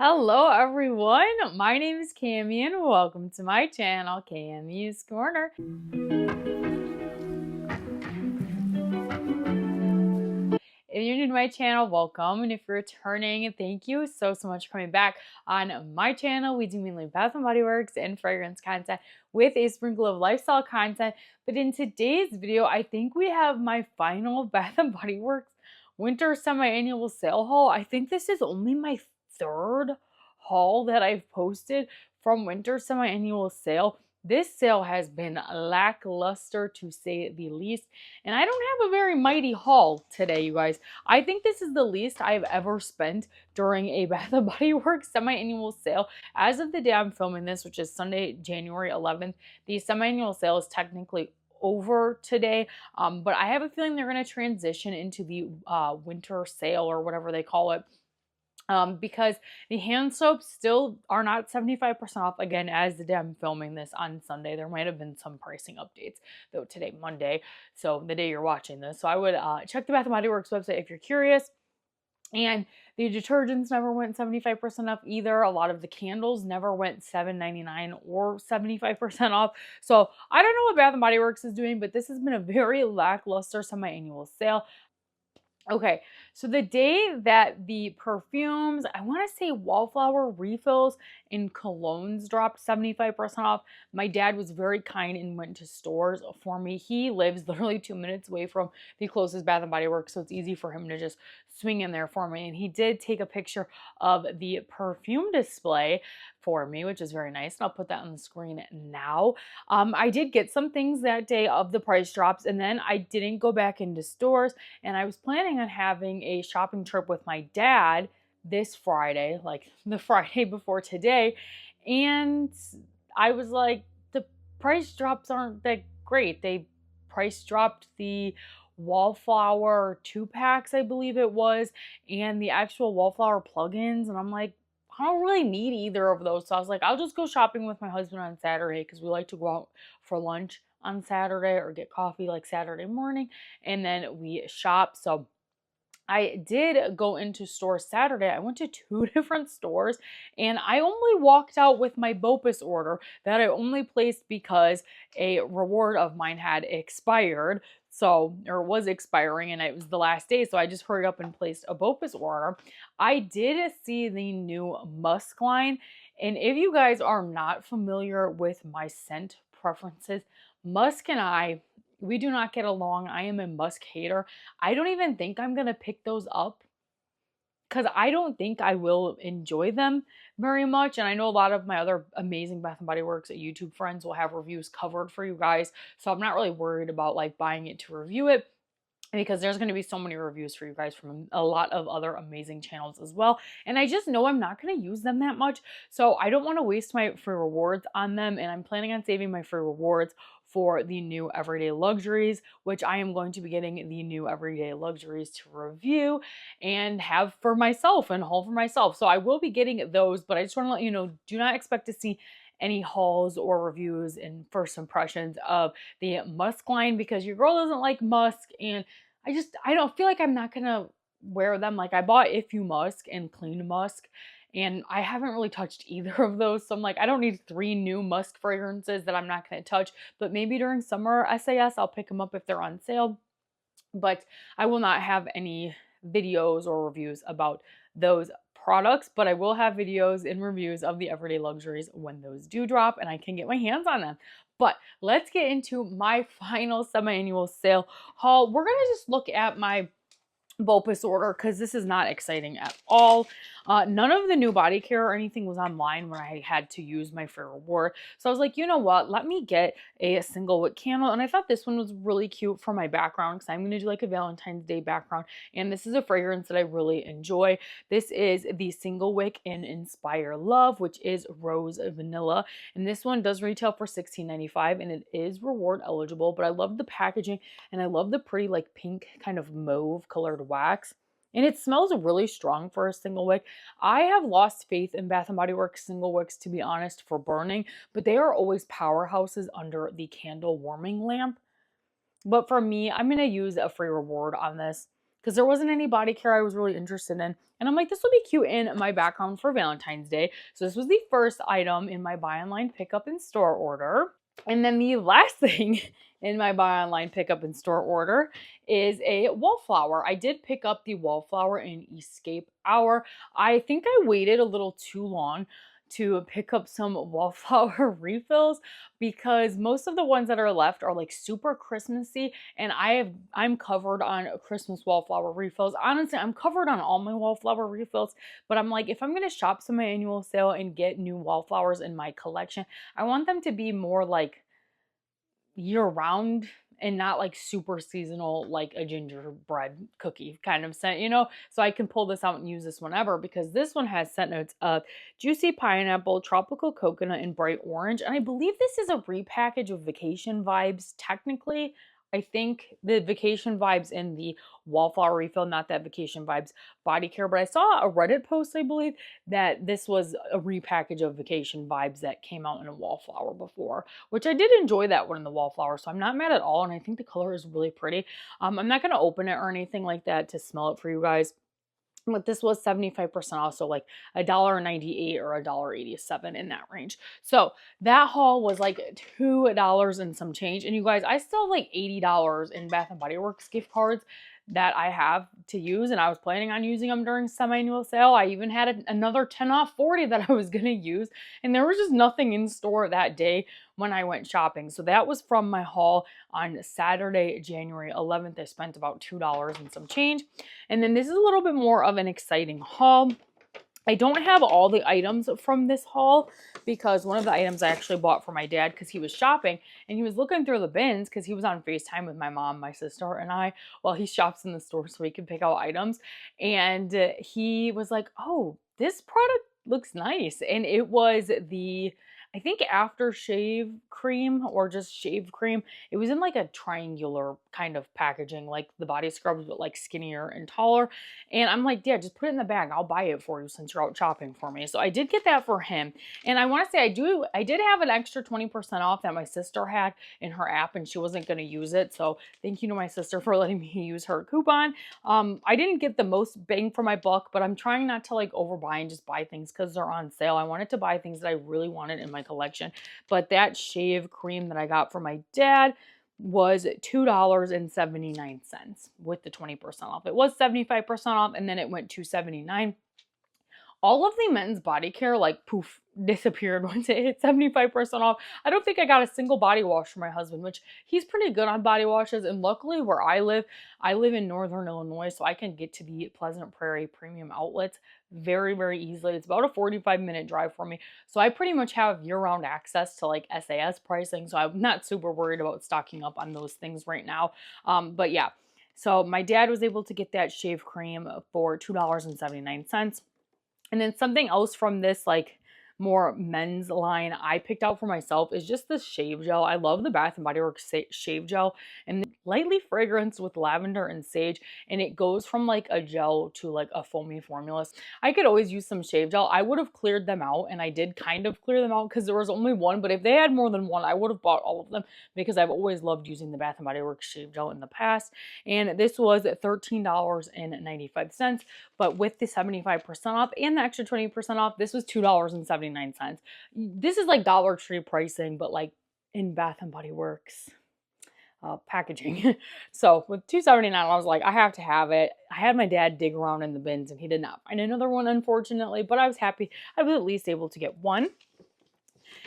Hello everyone, my name is Cami and welcome to my channel, Cami's Corner. If you're new to my channel, welcome, and if you're returning, thank you so much for coming back. On my channel, we do mainly Bath & Body Works and fragrance content with a sprinkle of lifestyle content, but in today's video, I think we have my final Bath & Body Works winter semi-annual sale haul. I think this is only my third haul that I've posted from winter semi-annual sale. This sale has been lackluster to say the least, and I don't have a very mighty haul today, you guys. I think this is the least I've ever spent during a Bath & Body Works semi-annual sale. As of the day I'm filming this, which is Sunday, January 11th, the semi-annual sale is technically over today, but I have a feeling they're going to transition into the winter sale or whatever they call it. Because the hand soaps still are not 75% off, again, as the day I'm filming this on Sunday. There might have been some pricing updates, though today, Monday, so the day you're watching this. So I would check the Bath & Body Works website if you're curious. And the detergents never went 75% off either. A lot of the candles never went $7.99 or 75% off. So I don't know what Bath & Body Works is doing, but this has been a very lackluster semi-annual sale. Okay, so the day that the perfumes, I want to say wallflower refills and colognes dropped 75% off, my dad was very kind and went to stores for me. He lives literally 2 minutes away from the closest Bath & Body Works, so it's easy for him to just swing in there for me. And he did take a picture of the perfume display for me, which is very nice. And I'll put that on the screen now. I did get some things that day of the price drops, and then I didn't go back into stores, and I was planning on having a shopping trip with my dad this Friday, like the Friday before today, and I was like, the price drops aren't that great. They price dropped the wallflower 2-packs, I believe it was, and the actual wallflower plugins, and I'm like, I don't really need either of those. So I was like, I'll just go shopping with my husband on Saturday because we like to go out for lunch on Saturday or get coffee like Saturday morning, and then we shop. So I did go into stores Saturday. I went to 2 different stores, and I only walked out with my BOPIS order that I only placed because a reward of mine had expired. So, or was expiring, and it was the last day. So I just hurried up and placed a BOPIS order. I did see the new musk line. And if you guys are not familiar with my scent preferences, musk and we do not get along. I am a musk hater. I don't even think I'm going to pick those up because I don't think I will enjoy them very much. And I know a lot of my other amazing Bath & Body Works YouTube friends will have reviews covered for you guys. So I'm not really worried about like buying it to review it, because there's going to be so many reviews for you guys from a lot of other amazing channels as well. And I just know I'm not going to use them that much. So I don't want to waste my free rewards on them. And I'm planning on saving my free rewards for the new Everyday Luxuries, which I am going to be getting the new Everyday Luxuries to review and have for myself and haul for myself. So I will be getting those, but I just want to let you know, do not expect to see any hauls or reviews and first impressions of the musk line because your girl doesn't like musk, and I don't feel like I'm not gonna wear them. Like I bought If You Musk and Clean Musk, and I haven't really touched either of those. So I'm like, I don't need 3 new musk fragrances that I'm not gonna touch. But maybe during summer SAS, I'll pick them up if they're on sale. But I will not have any videos or reviews about those products, but I will have videos and reviews of the Everyday Luxuries when those do drop and I can get my hands on them. But let's get into my final semi-annual sale haul. We're going to just look at my BOPIS order because this is not exciting at all. None of the new body care or anything was online when I had to use my free reward. So I was like, you know what? Let me get a single wick candle. And I thought this one was really cute for my background because I'm going to do like a Valentine's Day background. And this is a fragrance that I really enjoy. This is the single wick in Inspire Love, which is rose vanilla. And this one does retail for $16.95 and it is reward eligible. But I love the packaging and I love the pretty like pink kind of mauve colored wax. And it smells really strong for a single wick. I have lost faith in Bath & Body Works single wicks, to be honest, for burning, but they are always powerhouses under the candle warming lamp. But for me, I'm going to use a free reward on this because there wasn't any body care I was really interested in. And I'm like, this would be cute in my background for Valentine's Day. So this was the first item in my buy online pickup in store order. And then the last thing in my buy online pickup in store order is a wallflower. I did pick up the wallflower in Escape Hour. I think I waited a little too long to pick up some wallflower refills because most of the ones that are left are like super Christmassy, and I'm covered on Christmas wallflower refills. Honestly, I'm covered on all my wallflower refills, but I'm like, if I'm gonna shop some annual sale and get new wallflowers in my collection, I want them to be more like year round and not like super seasonal, like a gingerbread cookie kind of scent, you know? So I can pull this out and use this whenever, because this one has scent notes of juicy pineapple, tropical coconut, and bright orange. And I believe this is a repackage of Vacation Vibes. Technically, I think the Vacation Vibes in the wallflower refill, not that Vacation Vibes body care, but I saw a Reddit post, I believe, that this was a repackage of Vacation Vibes that came out in a wallflower before, which I did enjoy that one in the wallflower, so I'm not mad at all, and I think the color is really pretty. I'm not going to open it or anything like that to smell it for you guys. But this was 75% off, so like $1.98 or $1.87 in that range. So that haul was like $2 and some change. And you guys, I still have like $80 in Bath and Body Works gift cards that I have to use, and I was planning on using them during semi-annual sale. I even had another 10 off 40 that I was going to use, and there was just nothing in store that day when I went shopping. So that was from my haul on Saturday, January 11th. I spent about $2 and some change. And then this is a little bit more of an exciting haul. I don't have all the items from this haul because one of the items I actually bought for my dad because he was shopping and he was looking through the bins because he was on FaceTime with my mom, my sister, and I while he shops in the store so he can pick out items. And he was like, oh, this product looks nice. And it was the, I think, aftershave cream or just shave cream. It was in like a triangular kind of packaging, like the body scrubs, but like skinnier and taller. And I'm like, yeah, just put it in the bag. I'll buy it for you since you're out shopping for me. So I did get that for him. And I want to say I did have an extra 20% off that my sister had in her app, and she wasn't going to use it. So thank you to my sister for letting me use her coupon. I didn't get the most bang for my buck, but I'm trying not to like overbuy and just buy things because they're on sale. I wanted to buy things that I really wanted in my collection. But that shave cream that I got for my dad was $2.79 with the 20% off. It was 75% off, and then it went to $2.79. All of the men's body care like poof disappeared once it hit 75% off. I don't think I got a single body wash for my husband, which he's pretty good on body washes. And luckily where I live in Northern Illinois, so I can get to the Pleasant Prairie premium outlets very, very easily. It's about a 45-minute drive for me. So I pretty much have year-round access to like SAS pricing. So I'm not super worried about stocking up on those things right now. But yeah, so my dad was able to get that shave cream for $2.79. And then something else from this like more men's line I picked out for myself is just this shave gel. I love the Bath and Body Works shave gel, and lightly fragranced with lavender and sage, and it goes from like a gel to like a foamy formula. I could always use some shave gel. I would have cleared them out, and I did kind of clear them out because there was only one, but if they had more than one, I would have bought all of them because I've always loved using the Bath and Body Works shave gel in the past. And this was $13.95, but with the 75% off and the extra 20% off, this was $2.79. This is like Dollar Tree pricing, but like in Bath and Body Works packaging. So with $2.79, I was like, I have to have it. I had my dad dig around in the bins and he did not find another one, unfortunately, but I was happy I was at least able to get one.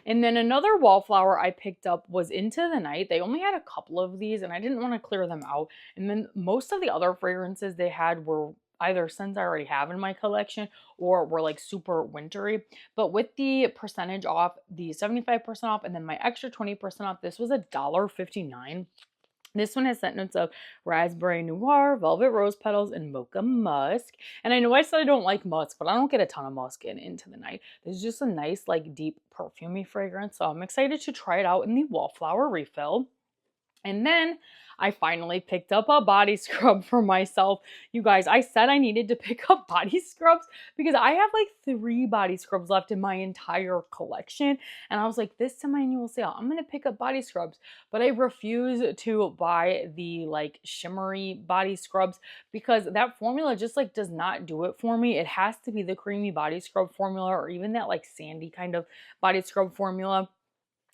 And then another wallflower I picked up was Into the Night. They only had a couple of these and I didn't want to clear them out. And then most of the other fragrances they had were either scents I already have in my collection or were like super wintry. But with the percentage off, the 75% off, and then my extra 20% off, this was $1.59. This one has scent notes of raspberry noir, velvet rose petals, and mocha musk. And I know I said I don't like musk, but I don't get a ton of musk in Into the Night. This is just a nice, like, deep perfumey fragrance. So I'm excited to try it out in the wallflower refill. And then I finally picked up a body scrub for myself. You guys, I said I needed to pick up body scrubs because I have like 3 body scrubs left in my entire collection. And I was like, this semi-annual sale, I'm going to pick up body scrubs. But I refuse to buy the like shimmery body scrubs because that formula just like does not do it for me. It has to be the creamy body scrub formula or even that like sandy kind of body scrub formula.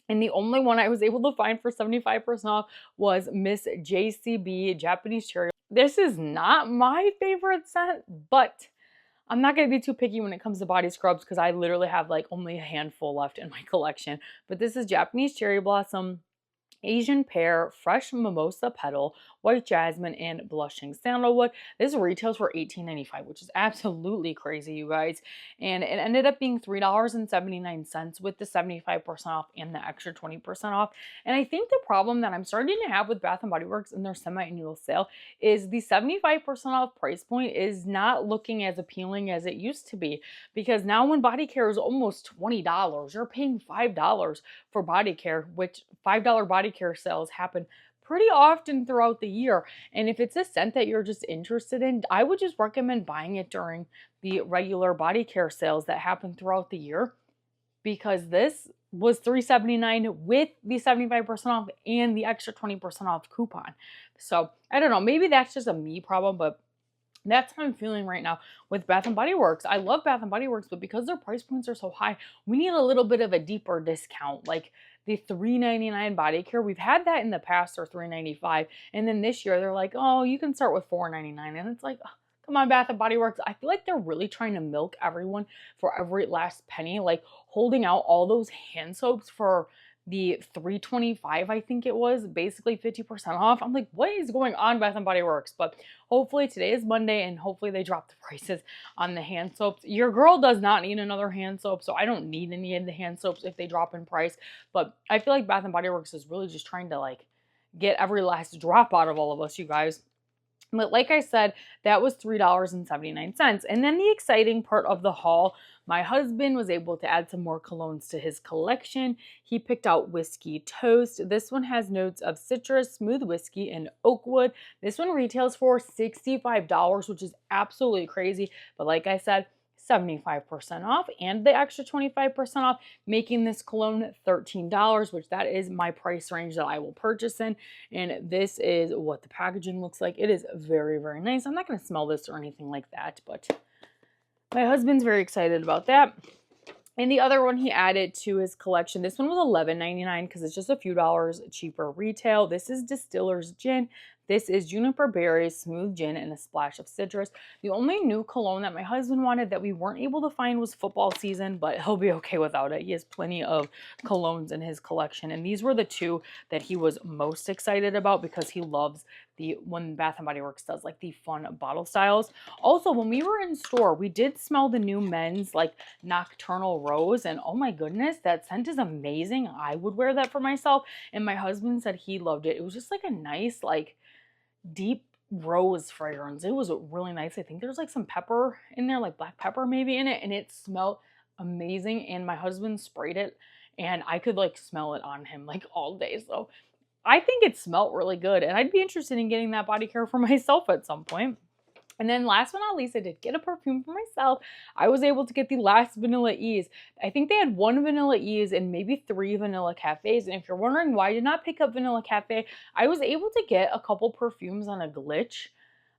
And the only one I was able to find for 75% off was Miss JCB Japanese Cherry. This is not my favorite scent, but I'm not going to be too picky when it comes to body scrubs because I literally have like only a handful left in my collection. But this is Japanese Cherry Blossom, Asian Pear, Fresh Mimosa Petal, White Jasmine, and Blushing Sandalwood. This retails for $18.95, which is absolutely crazy, you guys. And it ended up being $3.79 with the 75% off and the extra 20% off. And I think the problem that I'm starting to have with Bath & Body Works in their semi-annual sale is the 75% off price point is not looking as appealing as it used to be. Because now when body care is almost $20, you're paying $5 for body care, which $5 body care sales happen pretty often throughout the year. And if it's a scent that you're just interested in, I would just recommend buying it during the regular body care sales that happen throughout the year, because this was $3.79 with the 75% off and the extra 20% off coupon. So I don't know, maybe that's just a me problem, but that's how I'm feeling right now with Bath & Body Works. I love Bath & Body Works, but because their price points are so high, we need a little bit of a deeper discount. Like the $3.99 body care, we've had that in the past, or $3.95. And then this year they're like, oh, you can start with $4.99. And it's like, oh, come on, Bath & Body Works. I feel like they're really trying to milk everyone for every last penny, like holding out all those hand soaps for the $3.25, I think it was, basically 50% off. I'm like, what is going on, Bath & Body Works? But hopefully today is Monday and hopefully they drop the prices on the hand soaps. Your girl does not need another hand soap, so I don't need any of the hand soaps if they drop in price. But I feel like Bath & Body Works is really just trying to like get every last drop out of all of us, you guys. But like I said, that was $3.79. And then the exciting part of the haul, my husband was able to add some more colognes to his collection. He picked out Whiskey Toast. This one has notes of citrus, smooth whiskey, and oak wood. This one retails for $65, which is absolutely crazy. But like I said, 75% off and the extra 25% off, making this cologne $13, which that is my price range that I will purchase in. And this is what the packaging looks like. It is very, very nice. I'm not going to smell this or anything like that, but my husband's very excited about that. And the other one he added to his collection, this one was $11.99 because it's just a few dollars cheaper retail. This is Distiller's Gin. This is juniper berries, smooth gin, and a splash of citrus. The only new cologne that my husband wanted that we weren't able to find was football season, but he'll be okay without it. He has plenty of colognes in his collection, and these were the 2 that he was most excited about because he loves when Bath & Body Works does like the fun bottle styles. Also, when we were in store, we did smell the new men's like Nocturnal Rose, and oh my goodness, that scent is amazing. I would wear that for myself, and my husband said he loved it. It was just like a nice like deep rose fragrance. It was really nice. I think there's like some pepper in there, like black pepper maybe in it, and it smelled amazing. And my husband sprayed it and I could like smell it on him like all day. So I think it smelled really good, and I'd be interested in getting that body care for myself at some point. And then last but not least, I did get a perfume for myself. I was able to get the last Vanilla Ease. I think they had 1 Vanilla Ease and maybe 3 Vanilla Cafes. And if you're wondering why I did not pick up Vanilla Cafe, I was able to get a couple perfumes on a glitch,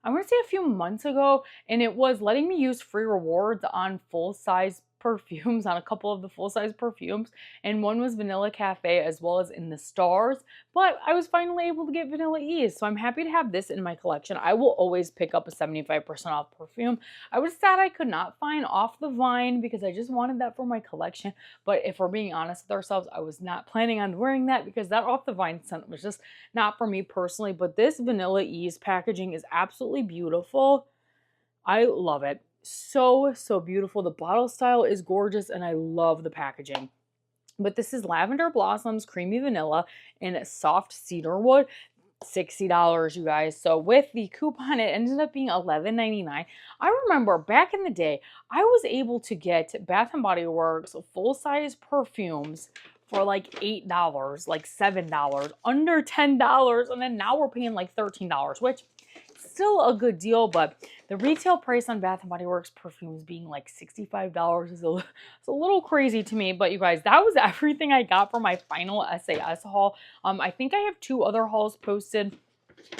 I want to say a few months ago, and it was letting me use free rewards on full-size perfumes, on a couple of the full-size perfumes, and one was Vanilla Cafe as well as in the stars, but I was finally able to get Vanilla Ease, so I'm happy to have this in my collection. I will always pick up a 75% off perfume. I was sad I could not find Off the Vine because I just wanted that for my collection, but if we're being honest with ourselves, I was not planning on wearing that because that Off the Vine scent was just not for me personally, but this Vanilla Ease packaging is absolutely beautiful. I love it. So beautiful. The bottle style is gorgeous and I love the packaging. But this is Lavender Blossoms, Creamy Vanilla, and Soft Cedar Wood. $60, you guys. So with the coupon, it ended up being $11.99. I remember back in the day, I was able to get Bath and Body Works full-size perfumes for like $8, like $7, under $10, and then now we're paying like $13, which still a good deal, but the retail price on Bath and Body Works perfumes being like $65 is it's a little crazy to me. But you guys, that was everything I got for my final SAS haul. I think I have 2 other hauls posted.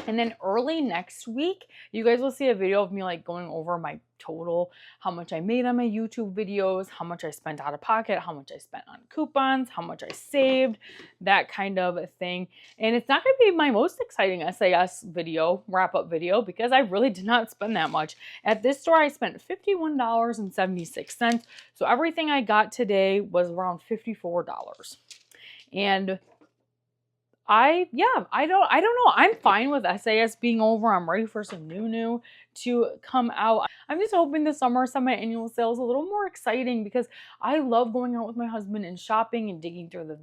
And then early next week, you guys will see a video of me like going over my total, how much I made on my YouTube videos, how much I spent out of pocket, how much I spent on coupons, how much I saved, that kind of thing. And it's not going to be my most exciting SAS video, wrap-up video, because I really did not spend that much. At this store, I spent $51.76. So everything I got today was around $54. And I don't know. I'm fine with SAS being over. I'm ready for some new to come out. I'm just hoping the summer semi-annual sale is a little more exciting because I love going out with my husband and shopping and digging through the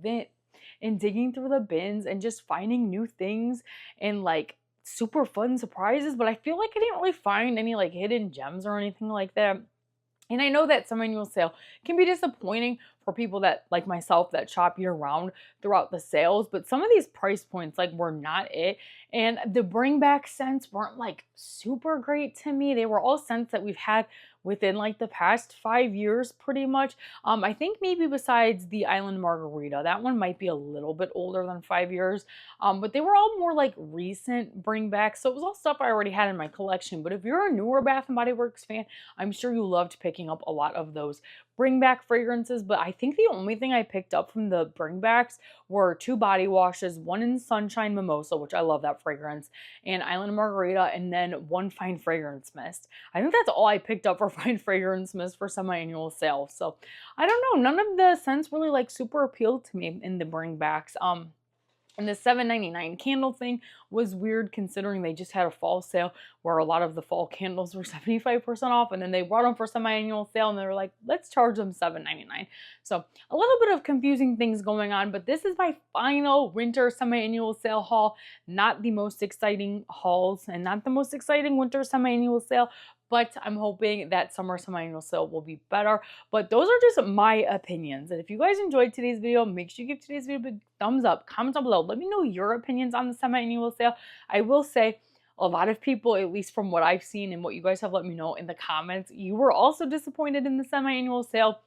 bins and just finding new things and like super fun surprises. But I feel like I didn't really find any like hidden gems or anything like that. And I know that semi-annual sale can be disappointing for people that, like myself, that shop year-round throughout the sales, but some of these price points like were not it. And the bring back scents weren't like super great to me. They were all scents that we've had within like the past 5 years pretty much. I think maybe besides the Island Margarita, that one might be a little bit older than 5 years, but they were all more like recent bring back. So it was all stuff I already had in my collection. But if you're a newer Bath and Body Works fan, I'm sure you loved picking up a lot of those bring back fragrances. But I think the only thing I picked up from the bring backs were 2 body washes, one in Sunshine Mimosa, which I love that fragrance, and Island Margarita, and then 1 fine fragrance mist. I think that's all I picked up for fine fragrance mist for semi-annual sale. So I don't know, none of the scents really like super appealed to me in the bring backs. And the $7.99 candle thing was weird considering they just had a fall sale where a lot of the fall candles were 75% off, and then they brought them for semi-annual sale and they were like, let's charge them $7.99. So a little bit of confusing things going on, but this is my final winter semi-annual sale haul. Not the most exciting hauls and not the most exciting winter semi-annual sale, but I'm hoping that summer semi-annual sale will be better. But those are just my opinions. And if you guys enjoyed today's video, make sure you give today's video a big thumbs up. Comment down below. Let me know your opinions on the semi-annual sale. I will say, a lot of people, at least from what I've seen and what you guys have let me know in the comments, you were also disappointed in the semi-annual sale.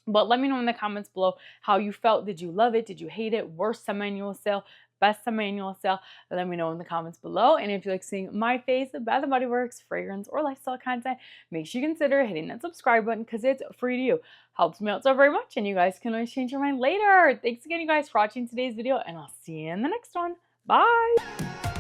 But let me know in the comments below how you felt. Did you love it? Did you hate it? Worst semi-annual sale? Best semi-annual sale? Let me know in the comments below. And if you like seeing my face, Bath & Body Works, fragrance, or lifestyle content, make sure you consider hitting that subscribe button because it's free to you. Helps me out so very much, and you guys can always change your mind later. Thanks again, you guys, for watching today's video, and I'll see you in the next one. Bye!